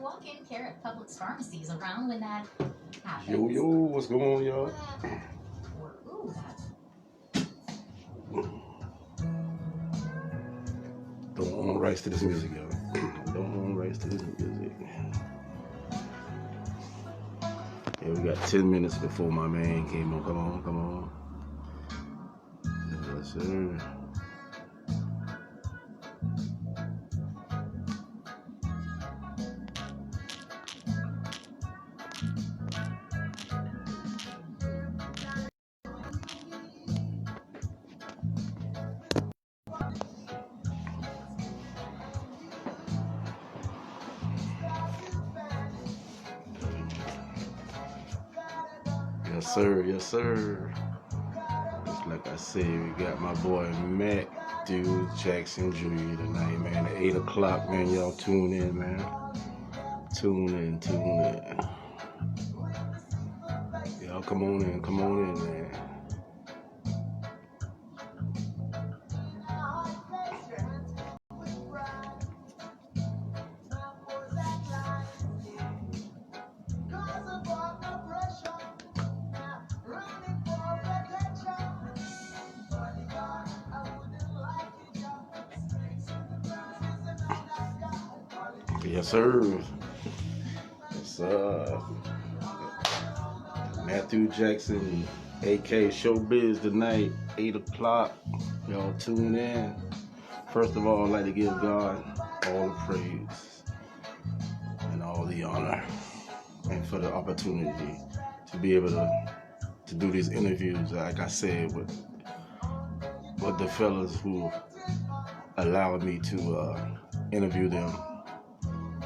walk-in care at Publix pharmacies around when that happens. Yo, what's going on, y'all? Don't own rights to this music, y'all. Don't own rights to this music. Yeah, we got 10 minutes before my man came on. Come on. Yes, sir. Yes, sir. Just like I said, we got my boy Matthew Jackson Jr. tonight, man. At 8 o'clock, man. Y'all tune in, man. Tune in. Y'all come on in, man. Yes, sir. Matthew Jackson, AK Showbiz tonight, 8 o'clock. Y'all tune in. First of all, I'd like to give God all the praise and all the honor, and for the opportunity to be able to do these interviews, like I said, with the fellas who allowed me to interview them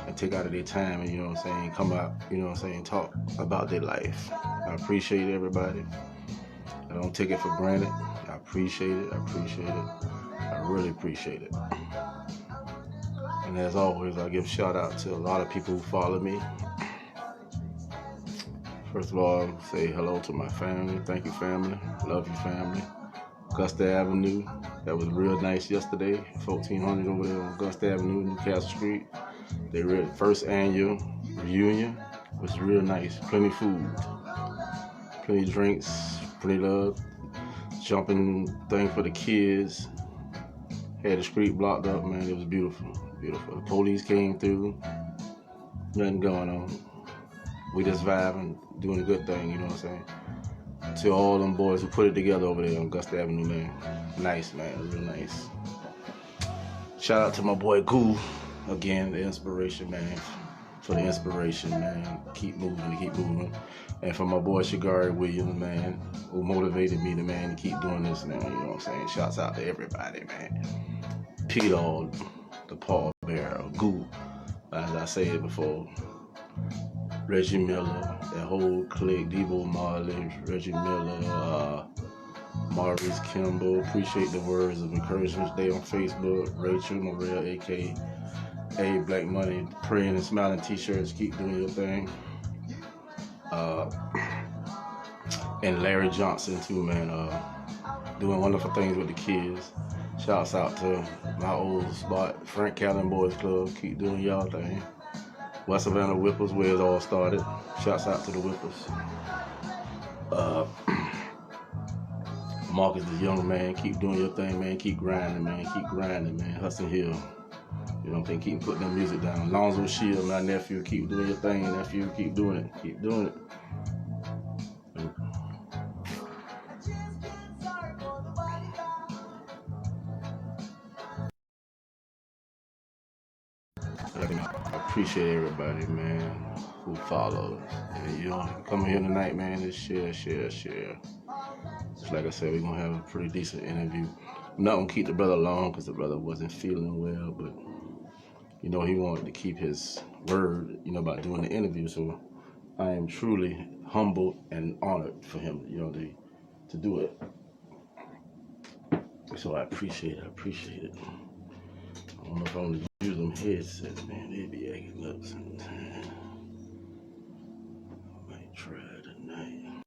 and take out of their time and, you know what I'm saying, come out, you know what I'm saying, talk about their life. I appreciate everybody. I don't take it for granted. I appreciate it. I really appreciate it. And as always, I give shout out to a lot of people who follow me. First of all, say hello to my family. Thank you, family. Love you, family. Augusta Avenue. That was real nice yesterday. 1400 over there on Augusta Avenue, Newcastle Street. They were first annual reunion. It was real nice. Plenty food, plenty drinks, plenty love. Jumping thing for the kids. Had the street blocked up, man. It was beautiful. The police came through. Nothing going on. We just vibing, doing a good thing, you know what I'm saying? To all them boys who put it together over there on Augusta Avenue, man. Nice, man. Real nice. Shout out to my boy Goo. Again, the inspiration, man. For the inspiration, man. Keep moving. And for my boy Shagari Williams, man, who motivated me to keep doing this, man. You know what I'm saying? Shouts out to everybody, man. P-Dog, the Paul Bear, Goo, as I said before. Reggie Miller, that whole clique, Debo Marley, Reggie Miller, Maurice Kimball. Appreciate the words of encouragement today on Facebook. Rachel Morel, a.k.a. Black Money, praying and smiling t-shirts. Keep doing your thing. And Larry Johnson too, man. Doing wonderful things with the kids. Shouts out to my old spot, Frank Callan Boys Club. Keep doing y'all thing. West Savannah Whippers, where it all started. Shouts out to the Whippers. Marcus, the young man, keep doing your thing, man. Keep grinding, man. Hudson Hill. You know what I'm saying? Keep putting that music down. Lonzo Shield, my nephew, keep doing your thing, nephew. Keep doing it. I appreciate everybody, man, who follows. And you know, coming here tonight, man, just share. Just like I said, we're gonna have a pretty decent interview. I'm not gonna keep the brother long because the brother wasn't feeling well, but you know, he wanted to keep his word, you know, about doing the interview. So I am truly humbled and honored for him, you know, to do it. So I appreciate it. I don't know if I'm gonna use them headsets, man. They be acting up sometimes. I might try tonight.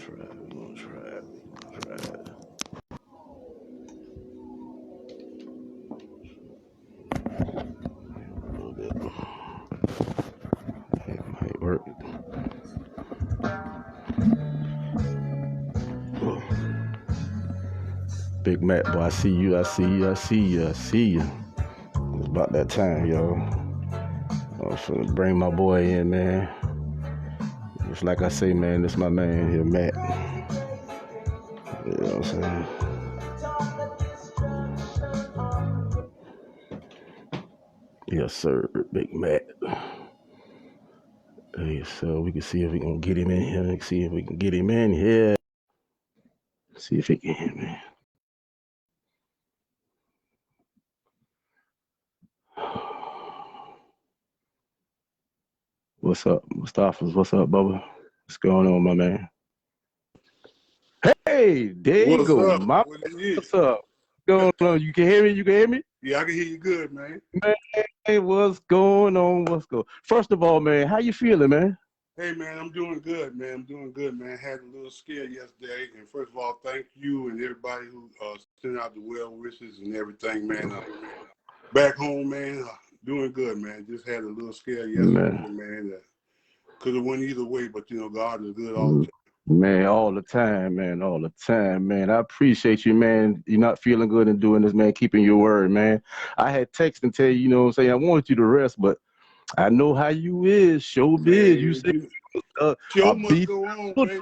We're gonna try it. Big Mac, boy, I see you, I see you, I see you, I see you. It's about that time, y'all. I'm finna bring my boy in, man. Just like I say, man, this my man here, Matt. You know what I'm saying? Yes, sir, Big Mac. Yes, sir. We can see if we can get him in here. See if we can get him in here. See if he can, man. What's up, Mustafa? What's up, Bubba? What's going on, my man? Hey, there you What's go. up? What it is? What's up? What's going on? You can hear me? You can hear me? Yeah, I can hear you good, man. Man, hey, what's going on? What's going? First of all, man, how you feeling, man? Hey, man, I'm doing good, man. I'm doing good, man. Had a little scare yesterday, and first of all, thank you and everybody who sent out the well wishes and everything, man. Back home, man, doing good, man. Just had a little scare yesterday, man. Could have went either way, but you know, God is good all the time. Man, all the time, man, all the time, man. I appreciate you, man. You're not feeling good and doing this, man, keeping your word, man. I had text and tell you, you know what I'm saying, I wanted you to rest, but I know how you is, showbiz. Man, You say show must go on, baby.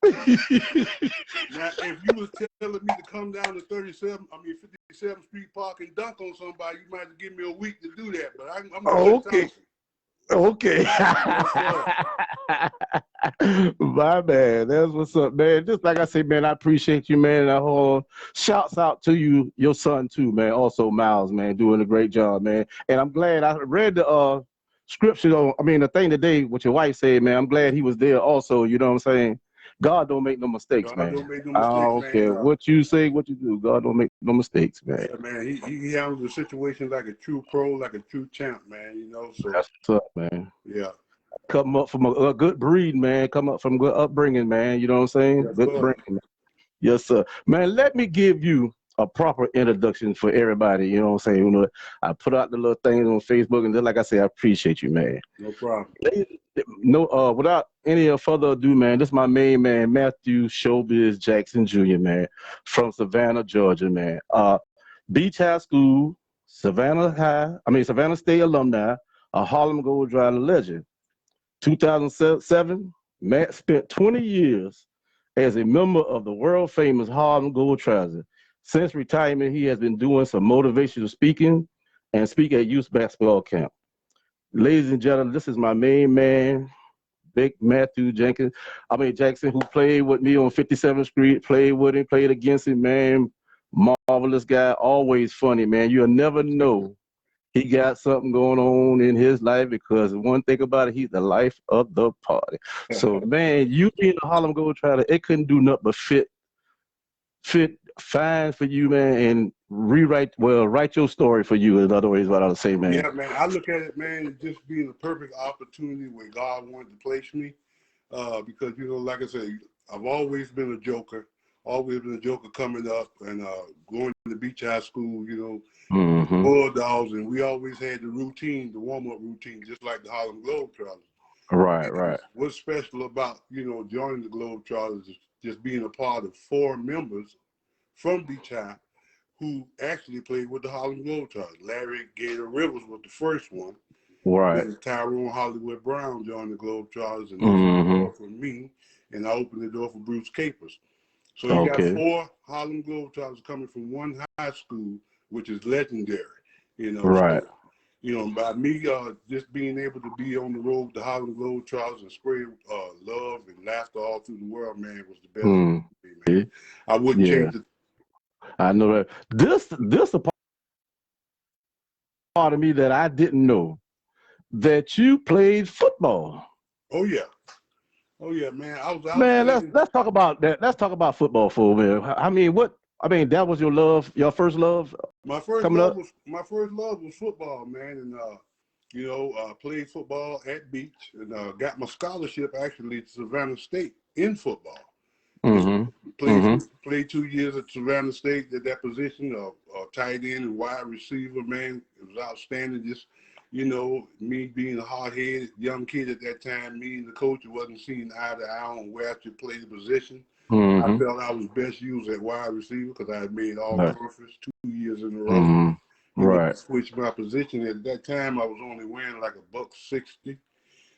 Now, if you was telling me to come down to 57th Street Park and dunk on somebody, you might have given me a week to do that, but I'm okay. Okay. My man, that's what's up, man. Just like I say, man, I appreciate you, man. And whole shouts out to you, your son too, man. Also, Miles, man, doing a great job, man. And I'm glad I read the scripture the thing today, what your wife said, man. I'm glad he was there also, you know what I'm saying? God don't make no mistakes, God man. don't make no I mistakes, don't man. care what you say, what you do. God don't make no mistakes, man. Yeah, man. He handles the situation like a true pro, like a true champ, man. You know, so that's what's up, man. Yeah. Come up from a good breed, man. Come up from good upbringing, man. You know what I'm saying? Yes, Good upbringing, man. Yes, sir. Man, let me give you a proper introduction for everybody. You know what I'm saying? You know, I put out the little things on Facebook, and just like I say, I appreciate you, man. No problem. No, without any further ado, man, this is my main man, Matthew Showbiz Jackson Jr., man, from Savannah, Georgia, man. Beach High School, Savannah State alumni, a Harlem Globetrotter legend. 2007, Matt spent 20 years as a member of the world famous Harlem Globetrotters. Since retirement, he has been doing some motivational speaking and speak at youth basketball camp. Ladies and gentlemen, this is my main man, Big Matthew Jackson, who played with me on 57th Street, played with him, played against him, man. Marvelous guy, always funny, man. You'll never know he got something going on in his life, because one thing about it, he's the life of the party. So, man, you being a Harlem Globetrotter, it couldn't do nothing but fit fine for you, man, and write your story for you. In other words, what I would say, man. Yeah, man. I look at it, man, as just being a perfect opportunity where God wanted to place me. Because, you know, like I said, I've always been a joker. Always been a joker coming up and going to the Beach High School, you know, Bulldogs, and we always had the routine, the warm-up routine, just like the Harlem Globetrotters. Right. What's special about, you know, joining the Globetrotters is just being a part of 4 members from Beach High who actually played with the Harlem Globetrotters. Larry Gator Rivers was the first one. Right. Then Tyrone Hollywood Brown joined the Globetrotters and opened the door for me, and I opened the door for Bruce Capers. So you got 4 Harlem Globetrotters coming from one high school, which is legendary, you know. Right. So, you know, by me just being able to be on the road with the Harlem Globetrotters and spread love and laughter all through the world, man, was the best thing, man. I wouldn't change it. I know that. This a part of me that I didn't know, that you played football. Oh yeah, man. I was out. Man, let's talk about that. Let's talk about football for a minute. That was your first love. My first love was football, man, and you know, played football at Beach and got my scholarship actually to Savannah State in football. Played 2 years at Savannah State at that position of tight end and wide receiver, man. It was outstanding. Just, you know, me being a hard-headed young kid at that time, me and the coach wasn't seeing eye to eye on where I should play the position. I felt I was best used at wide receiver because I had made all Right. purpose 2 years in a row. Mm-hmm. You know, Right. switched my position. At that time, I was only wearing like $160.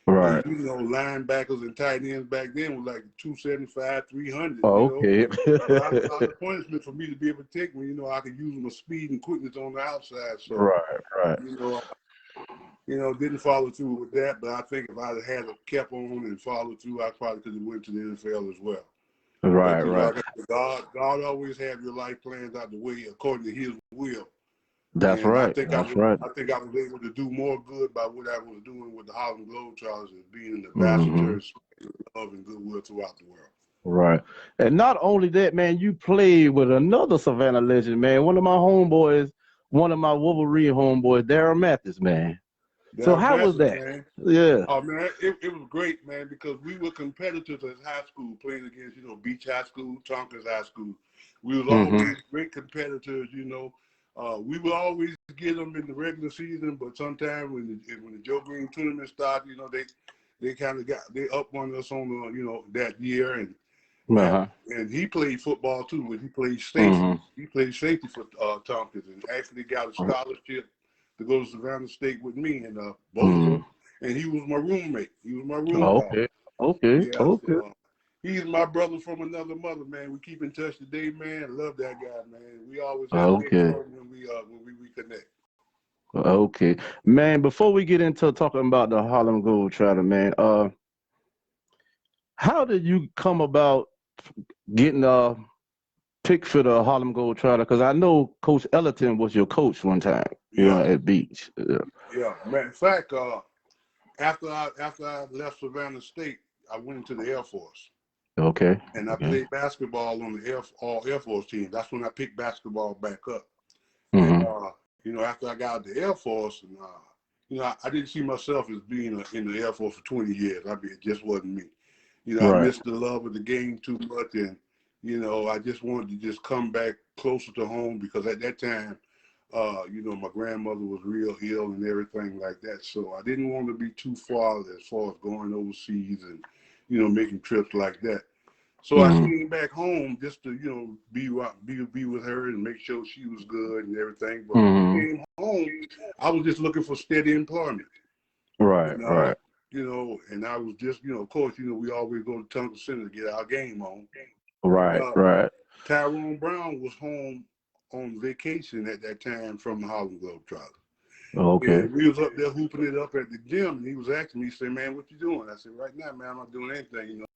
Right. And, you know, linebackers and tight ends back then were like 275, 300. Oh, You know, okay. a lot of punishment for me to be able to take me. You know, I could use my speed and quickness on the outside. So, right. you know, didn't follow through with that. But I think if I had kept on and followed through, I probably could have went to the NFL as well. Right. But, you know, Right. like I said, God always have your life plans out the way according to His will. That's And right. I That's right. think I was able to do more good by what I was doing with the Harlem Globetrotters as being an Mm-hmm. ambassador of love and goodwill throughout the world. Right. And not only that, man, you played with another Savannah legend, man. One of my homeboys, one of my Wolverine homeboys, Darren Mathis, man. So Dallas how was Masters, that? man. Yeah. Oh, man, it was great, man, because we were competitors at high school playing against, you know, Beach High School, Tompkins High School. We was always great competitors, you know. We would always get them in the regular season, but sometimes when the Joe Green tournament started, you know, they kind of they up on us on the, you know, that year, and he played football too, but he played safety. He played safety for Tompkins and actually got a scholarship to go to Savannah State with me, and both of them. And he was my roommate. He was my roommate. Okay. Yeah, so, he's my brother from another mother, man. We keep in touch today, man. Love that guy, man. We always have big fun when we reconnect. Okay. Man, before we get into talking about the Harlem Globetrotter, man, how did you come about getting picked for the Harlem Globetrotter? Because I know Coach Ellerton was your coach one time, you know, at Beach. Yeah. Matter of fact, after I left Savannah State, I went into the Air Force. Okay. And I played basketball on the all Air Force team. That's when I picked basketball back up. And you know, after I got out of the Air Force, and you know, I didn't see myself as being in the Air Force for 20 years. It just wasn't me. You know, I missed the love of the game too much, and you know, I just wanted to just come back closer to home because at that time, you know, my grandmother was real ill and everything like that. So I didn't want to be too far as going overseas and, you know, making trips like that. So I came back home just to, you know, be with her and make sure she was good and everything. But when I came home, I was just looking for steady employment. Right. You know, and I was just, you know, of course, you know, we always go to Tompkins Center to get our game on. Right. Tyrone Brown was home on vacation at that time from the Harlem Globetrotters. Okay. And we was up there hooping it up at the gym, and he was asking me, he said, "Man, what you doing?" I said, "Right now, man, I'm not doing anything, you know.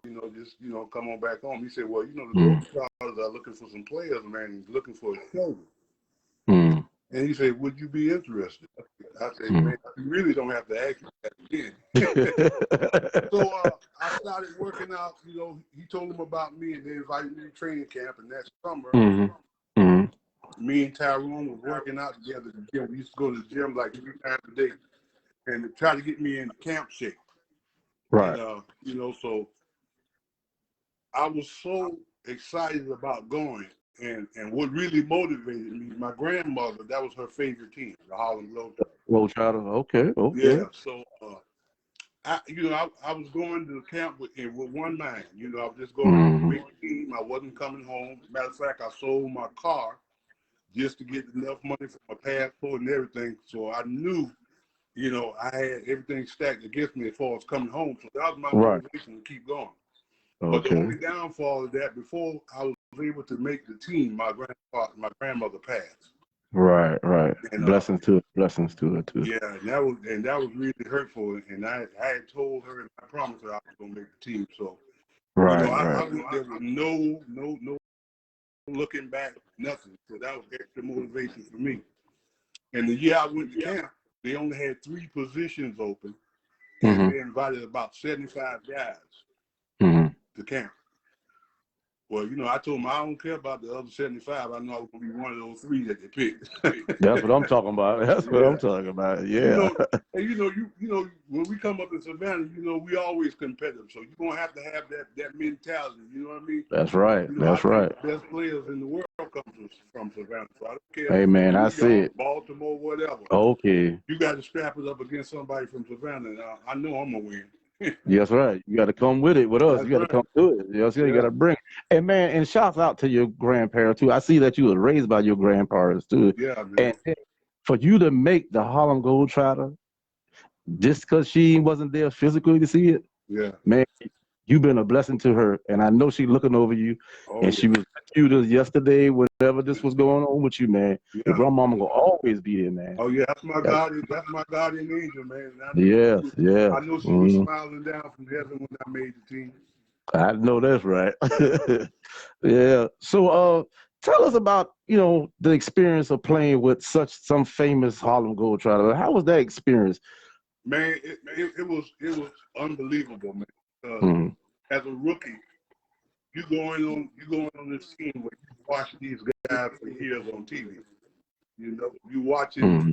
You know, just, you know, come on back home." He said, "Well, you know, the Globetrotters are looking for some players, man. He's looking for a shoulder." And he said, "Would you be interested?" I said, "Man, you really don't have to ask me that again." So I started working out. You know, he told him about me, and they invited me to training camp. And that summer, me and Tyrone was working out together at the gym. We used to go to the gym like 3 times a day, and to try to get me in camp shape. Right. And, you know, so I was so excited about going. And what really motivated me, my grandmother, that was her favorite team, the Harlem Globetrotters. Globetrotter. Okay. Yeah. So, you know, I was going to the camp with one mind. You know, I was just going to make the team. I wasn't coming home. Matter of fact, I sold my car just to get enough money for my passport and everything. So I knew, you know, I had everything stacked against me as far as coming home. So that was my motivation to keep going. But the only downfall is that before I was able to make the team, my grandmother passed. Right. And, blessings to it too. Yeah, and that was really hurtful. And I had told her and I promised her I was gonna make the team. So you know, I went there with no looking back, nothing. So that was extra motivation for me. And the year I went to camp, they only had 3 positions open, and they invited about 75 guys to camp. Well, you know, I told them I don't care about the other 75. I know I was gonna be one of those 3 that they picked. That's what I'm talking about. Yeah. And you know, when we come up in Savannah, you know, we always competitive. So you're gonna have to have that mentality. You know what I mean? That's right. You know, I think the best players in the world come from Savannah. So I don't care. Hey man, I see it. Baltimore, whatever. Okay. You got to strap it up against somebody from Savannah. And I know I'm gonna win. Yes, right. You got to come with it with us. That's You got to right. come to it. Yes, you got Yeah, to bring. And man, and shouts out to your grandparents too. I see that you was raised by your grandparents too. yeah, And man. for you to make the Harlem Globetrotter just because she wasn't there physically to see it, Yeah. man, you've been a blessing to her. And I know she looking over you. Oh And yeah. she was with you this yesterday, whenever this was going on with you, man. Your Yeah. grandmama gonna always be there, man. Oh yeah. That's my Yes, guardian. That's my guardian angel, man. And yes, yes. I know she was Mhm. smiling down from heaven when I made the team. I know that's right. Yeah. So tell us about, the experience of playing with some famous Harlem Globetrotter. How was that experience? Man, it was unbelievable, man. Mm-hmm. As a rookie, you going on this team where you watch these guys for years on TV. You know, you watching Mm-hmm.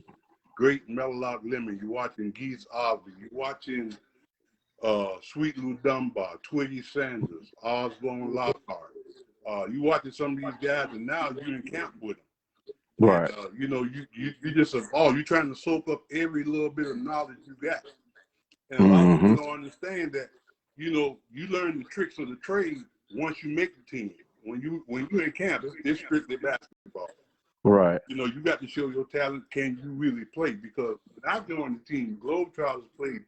great Mellow Lemon, you watching Geese Osby, you watching Sweet Lou Dunbar, Twiggy Sanders, Osborne Lockhart. You watching some of these guys, and now you're in camp with them. And Right. you just you're trying to soak up every little bit of knowledge you got. And a lot of Mm-hmm. people don't understand that, you learn the tricks of the trade once you make the team. When you're in camp, it's strictly basketball. Right. You got to show your talent. Can you really play? Because when I joined the team, Globetrotters played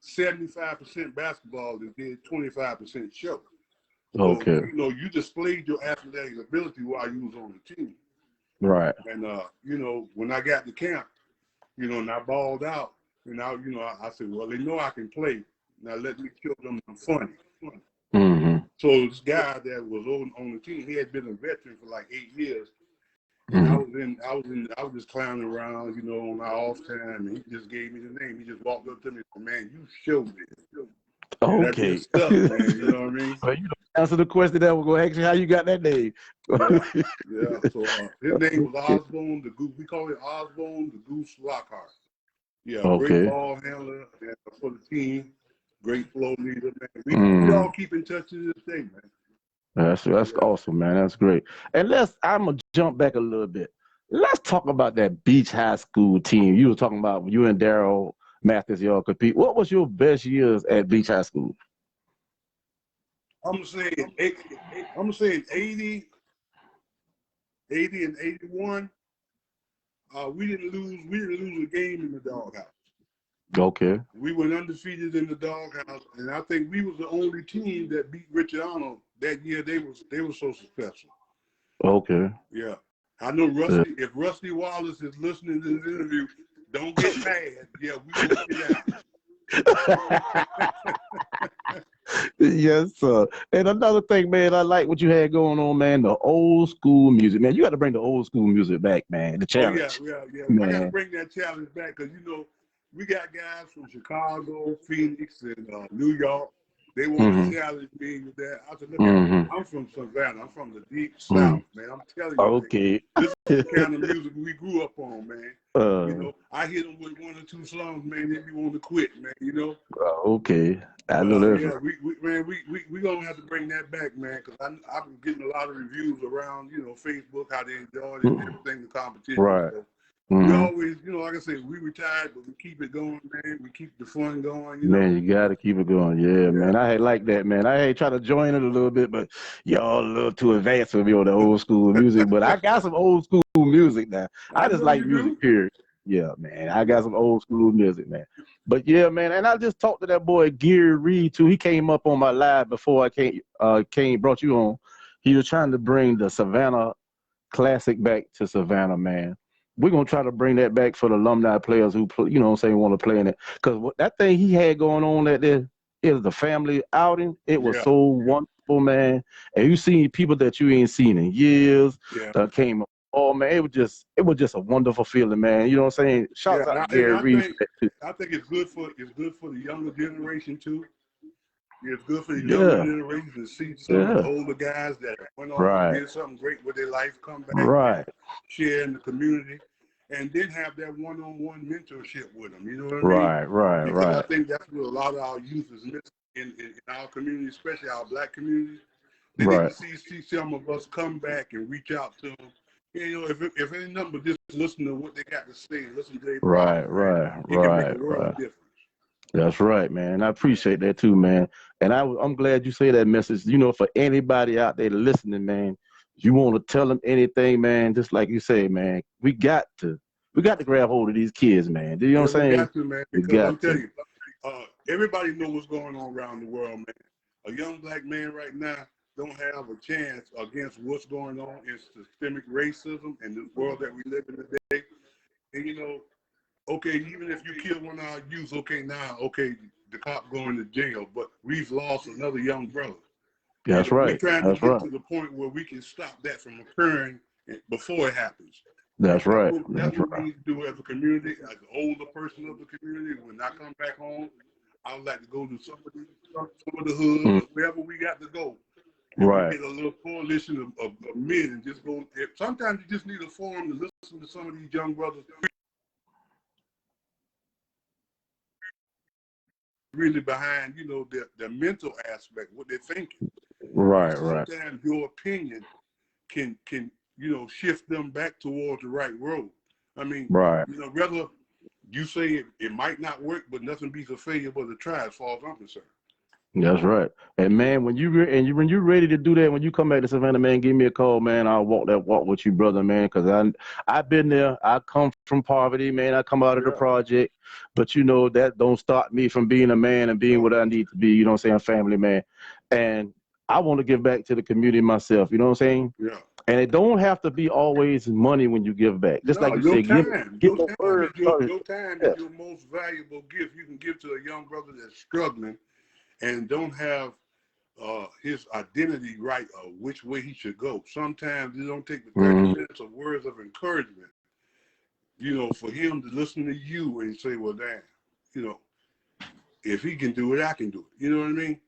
75% basketball and did 25% show. So, Okay. you displayed your athletic ability while you was on the team. Right. And, when I got to camp, and I balled out, and I said, well, they know I can play. Now let me show them I'm funny. Mm-hmm. So this guy that was on the team, he had been a veteran for like 8 years. And Mm-hmm. I was just clowning around, on my off time, and he just gave me the name. He just walked up to me and said, man, you showed me. And that Okay. just stuck, man. You know what I mean? Well, you don't answer the question that we're gonna ask you how you got that name. Yeah, yeah. So his name was Okay. Osborne the Goose. We call it Osborne the Goose Lockhart. Yeah, great Okay. ball handler for the team. Great flow leader, man. We Mm. all keep in touch to this day, man. That's Yeah. awesome, man. That's great. And I'm gonna jump back a little bit. Let's talk about that Beach High School team. You were talking about you and Daryl Mathis, y'all compete. What was your best years at Beach High School? I'm saying 80 and 81. We didn't lose a game in the doghouse. Okay. We went undefeated in the doghouse, and I think we was the only team that beat Richard Arnold that year. They were so successful. Okay. Yeah. I know Yeah. Rusty. If Rusty Wallace is listening to this interview, don't get mad. Yeah, we gonna get out. Yes, sir. And another thing, man, I like what you had going on, man. The old school music, man. You got to bring the old school music back, man. The Oh yeah, challenge, yeah. I got to man. bring that challenge back because we got guys from Chicago, Phoenix, and New York. They want Mm-hmm. to challenge me with that. I said, look, Mm-hmm. I'm from Savannah. I'm from the deep Mm-hmm. South, man. I'm telling you, man. Okay. This is the kind of music we grew up on, man. Uh, I hit them with 1 or 2 songs, man. They be wanting to quit, man. okay. I know But that's yeah, right. we gonna have to bring that back, man. Because I've been getting a lot of reviews around, Facebook, how they enjoyed it and everything, the competition. Right. So we Mm-hmm. always, like I said, we retired, but we keep it going, man. We keep the fun going, Man, you gotta keep it going. Yeah, Yeah. man. I hate like that, man. I hate try to join it a little bit, but y'all a little too advanced for me on the old school music. But I got some old school music now. I I just know like you music, do. period. Yeah, man. I got some old school music, man. But yeah, man. And I just talked to that boy Geary Reed too. He came up on my live before I brought you on. He was trying to bring the Savannah Classic back to Savannah, man. We're gonna try to bring that back for the alumni players who play, want to play in it. Because that thing he had going on at there is the family outing. It was Yeah, so wonderful, man. And you seen people that you ain't seen in years yeah, that came up. Oh man, it was just a wonderful feeling, man. You know what I'm saying? yeah. Shouts out to And Gary Reed for that too. I think it's good for the younger generation too. It's good for the younger Yeah, generation to see some of the yeah. older guys that went on and Right, did something great with their life, come back and right, share in the community, and then have that one-on-one mentorship with them. You know what I mean? right, right, Because I right, think that's what a lot of our youth is missing in our community, especially our black community. They need right, to see some of us come back and reach out to them. If any number just listen to what they got to say, listen to their right, problems, man, right, it can make a right, world right. of difference. That's right, man. I appreciate that too, man. And I'm glad you say that message. You know, for anybody out there listening, man, you want to tell them anything, man. Just like you say, man, we got to grab hold of these kids, man. Do you know Yeah, what I'm we saying? got to, man, We because I'm got telling to. you, everybody knows what's going on around the world, man. A young black man right now don't have a chance against what's going on in systemic racism in the world that we live in today. And you know, okay, even if you kill one of our youth, okay, now, okay, the cop going to jail, but we've lost another young brother. That's And we're right. trying to That's get right. to the point where we can stop that from occurring before it happens. And That's right. that's That's what we right. need to do as a community, as an older person of the community. When I come back home, I would like to go to some of the hoods, Mm, wherever we got to go. And we right. get a little coalition of men and just go. Sometimes you just need a forum to listen to some of these young brothers really behind, you know, their mental aspect, what they're thinking. Right. And Right. sometimes your opinion can you know, shift them back towards the right road. I mean, Right. you know, whether you say it might not work, but nothing beats a failure but a try, as far as I'm concerned. That's right. And man, when you're ready to do that, when you come back to Savannah, man, give me a call, man. I'll walk that walk with you, brother, man. Because I've been there. I come from poverty, man. I come out of the Yeah. project, but you know that don't stop me from being a man and being what I need to be. You know what I'm saying, family man. And I want to give back to the community myself. You know what I'm saying? Yeah. And it don't have to be always money when you give back. Just No, like you said, give a word. your time Yeah. is your most valuable gift you can give to a young brother that's struggling and don't have his identity right or which way he should go. Sometimes it don't take the 30 Mhm. minutes of words of encouragement, you know, for him to listen to you and say, well, damn, you know, if he can do it, I can do it. You know what I mean?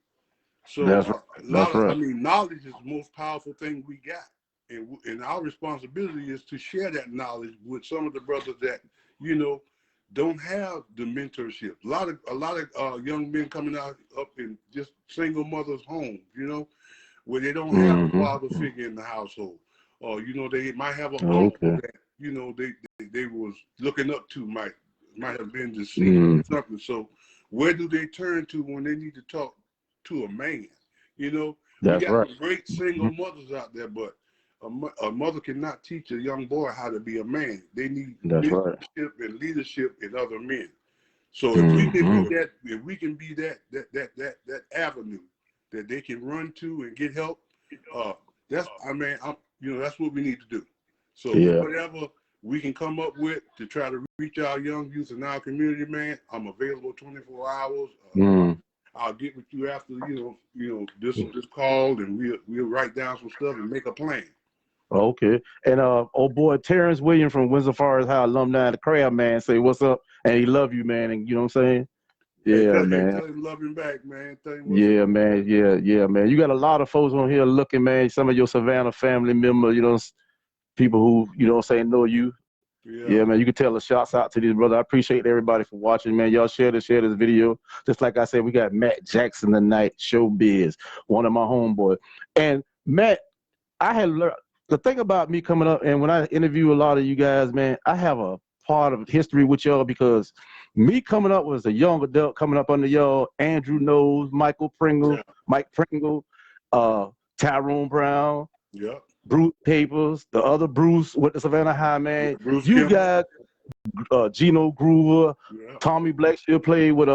So That's right. That's I right. mean, knowledge is the most powerful thing we got. And our responsibility is to share that knowledge with some of the brothers that, you know, don't have the mentorship. A lot of young men coming out up in just single mothers' homes, you know, where they don't have a father Mm-hmm. figure in the household. Or, you know, they might have an uncle Okay. that, you know, they was looking up to, might have been deceased Mm, or something. So where do they turn to when they need to talk to a man? You know, we that's got right. some great single mothers out there, but a mother cannot teach a young boy how to be a man. They need That's right. mentorship and leadership in other men. So if we can Mm-hmm. be that, that avenue that they can run to and get help, that's you know, that's what we need to do. So Yeah. whatever we can come up with to try to reach our young youth in our community, man, I'm available 24 hours. Mm. I'll get with you after this call, and we'll write down some stuff and make a plan. Okay. And old boy Terrence Williams from Windsor Forest High alumni of the Crab Man say what's up, and he love you, man. And you know what I'm saying? Hey, Yeah, man. tell him love him back, man. Tell him what's Yeah, up. man. Yeah, yeah, man. You got a lot of folks on here looking, man. Some of your Savannah family members, you know, people who you know what I'm saying know you. Yeah, Yeah, man. You can tell the shouts out to these brothers. I appreciate everybody for watching, man. Y'all share this video. Just like I said, we got Matt Jackson tonight, Showbiz, one of my homeboys. And Matt, I had learned the thing about me coming up, and when I interview a lot of you guys, man, I have a part of history with y'all because me coming up was a young adult coming up under y'all. Andrew Knowles, yeah, Mike Pringle, uh, Tyrone Brown, yeah. Bruce Papers, the other Bruce with the Savannah High, man. Bruce You Kimball. guys, Gino Groover, Yeah, Tommy Blackshear played with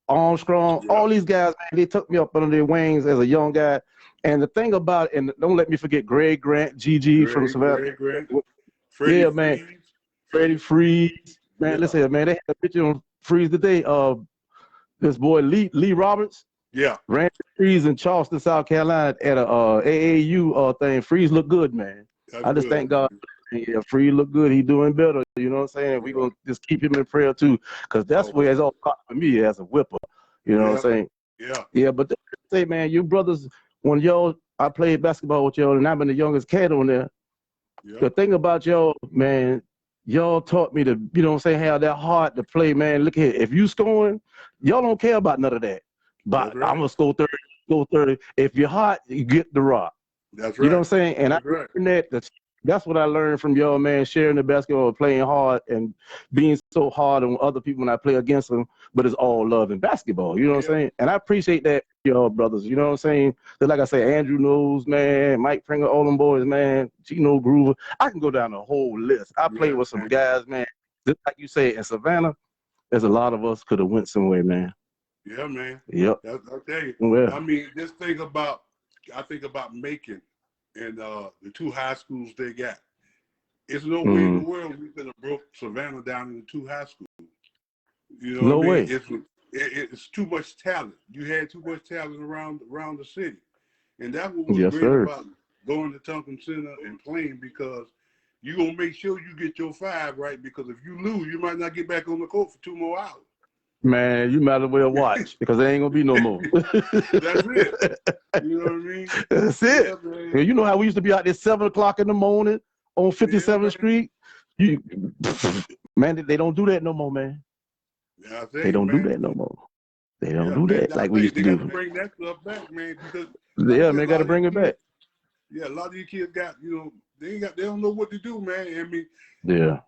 Armstrong. yeah. All these guys, man, they took me up under their wings as a young guy. And the thing about it, and don't let me forget Greg Grant, GG from Savannah. Great. Freddie Yeah, man. Freeze. Freddie Freeze. Man, Yeah, listen, man, they had a picture on Freeze today. This boy Lee Roberts yeah. ran Freeze in Charleston, South Carolina at a AAU thing. Freeze looked good, man. That's I just good, thank God. man. Yeah, Freeze look good. He doing better. You know what I'm saying? We Yeah. gonna just keep him in prayer too, because that's where it's all part for me as a whipper. You know what I'm Yeah, saying? yeah, Yeah, but say, man, you brothers, when y'all, I played basketball with y'all, and I've been the youngest cat on there. yeah. The thing about y'all, man, y'all taught me to, you know what I'm saying, have that heart to play, man. Look here, if you scoring, y'all don't care about none of that. That's But I'm right. gonna score 30, score 30. If you're hot, you get the rock. That's You know what right. I'm saying? And I That's right. learned that That's what I learned from y'all, man, sharing the basketball, playing hard, and being so hard on other people when I play against them, but it's all love in basketball, you know what I'm saying? And I appreciate that, y'all brothers, you know what I'm saying? 'Cause like I say, Andrew knows, man, Mike Pringle, all them boys, man, Gino Groover. I can go down the whole list. I played with some guys, man, just like you say, in Savannah, there's a lot of us could have went somewhere, man. Yeah, man. Yep. I'll tell you. Well, I mean, just think about, I think about Macon and the two high schools they got. It's no way in the world we could have broke Savannah down into two high schools. You know no what I mean? way. It's too much talent. You had too much talent around the city. And that's what was Yes, great sir. about going to Tompkins Center and playing, because you're going to make sure you get your 5 right, because if you lose, you might not get back on the court for 2 more hours. Man, you might as well watch, because there ain't going to be no more. That's it. You know what I mean? That's it. Yeah, man. You know how we used to be out there 7 o'clock in the morning on 57th Street? Man, they don't do that no more, man. Yeah, They don't do that no more. They don't do man, that like we used to do. They got to bring that stuff back, man, because Yeah, man, got to bring it back. Yeah, a lot of these kids got, they don't know what to do, man.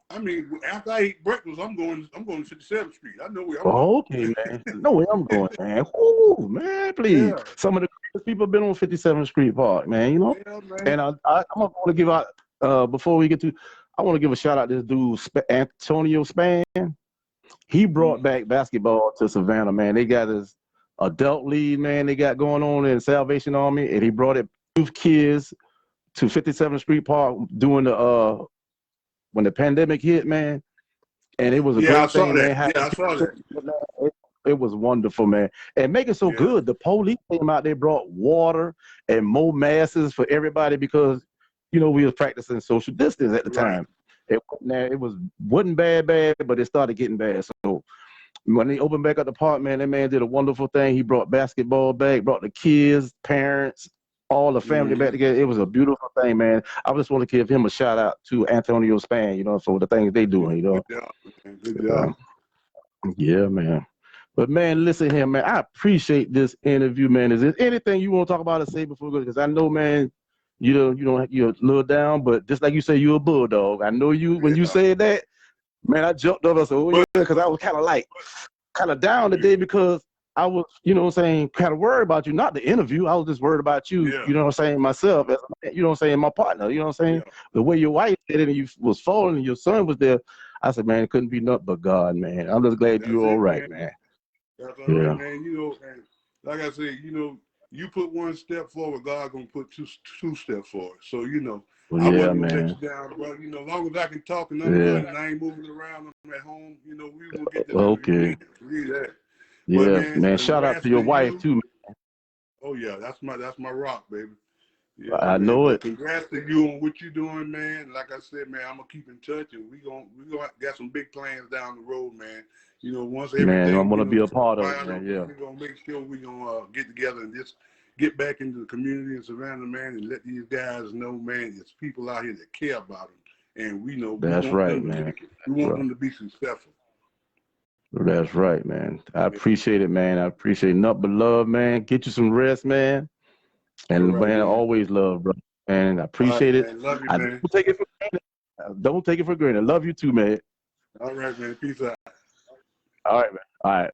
I mean, after I eat breakfast, I'm going to 57th Street. I know where I'm going. Okay, man. I know where I'm going, man. Ooh, man, please. Yeah. Some of the greatest people have been on 57th Street Park, man, you know? Yeah, man. And I'm going to give out, before we get to, I want to give a shout out to this dude, Antonio Span. He brought back basketball to Savannah, man. They got his adult league, man, they got going on in Salvation Army, and he brought it youth kids to 57th Street Park during the when the pandemic hit, man. And it was a great thing, man. Yeah, I saw that. It was wonderful, man. And make it so good. The police came out, they brought water and more masks for everybody because, we was practicing social distance at the time. It wasn't bad, but it started getting bad. So when they opened back up the park, man, that man did a wonderful thing. He brought basketball back, brought the kids, parents, all the family back together. It was a beautiful thing, man. I just want to give him a shout out to Antonio Span, for the things they doing, Good job, man. Good job. Yeah, man. But man, listen here, man. I appreciate this interview, man. Is there anything you want to talk about or say before we go? Because I know, man, you're a little down, but just like you say, you're a bulldog. I know you when you said that, man. I jumped up and said, "Oh yeah," because I was kind of down today because I was, kind of worried about you. Not the interview. I was just worried about you. Yeah. You know what I'm saying? Myself, as, my partner. You know what I'm saying? Yeah. The way your wife did it and you was falling and your son was there. I said, man, it couldn't be nothing but God, man. I'm just glad you're all right, man. That's all right, man. And like I said, you put one step forward, God gonna put two steps forward. So I wasn't gonna let you down, but as long as I can talk and understand and I ain't moving around, I'm at home. We gonna get that. Okay. Read that. Yeah, but, man. Shout out to your wife too, man. Oh yeah, that's my rock, baby. Yeah, I know it. Congrats to you on what you're doing, man. Like I said, man, I'm gonna keep in touch, and we gonna got some big plans down the road, man. Once everything. Man, I'm gonna be a part of it, man. Yeah. We're gonna make sure we gonna get together and just get back into the community in Savannah, man, and let these guys know, man, there's people out here that care about them, and we know. That's right, man. We want them to be successful. That's right, man. I appreciate it, man. I appreciate nothing but love, man. Get you some rest, man. And man, always love, bro. And I appreciate it. Love you, man. Don't take it for granted. Don't take it for granted. Love you too, man. All right, man. Peace out. All right, man. All right.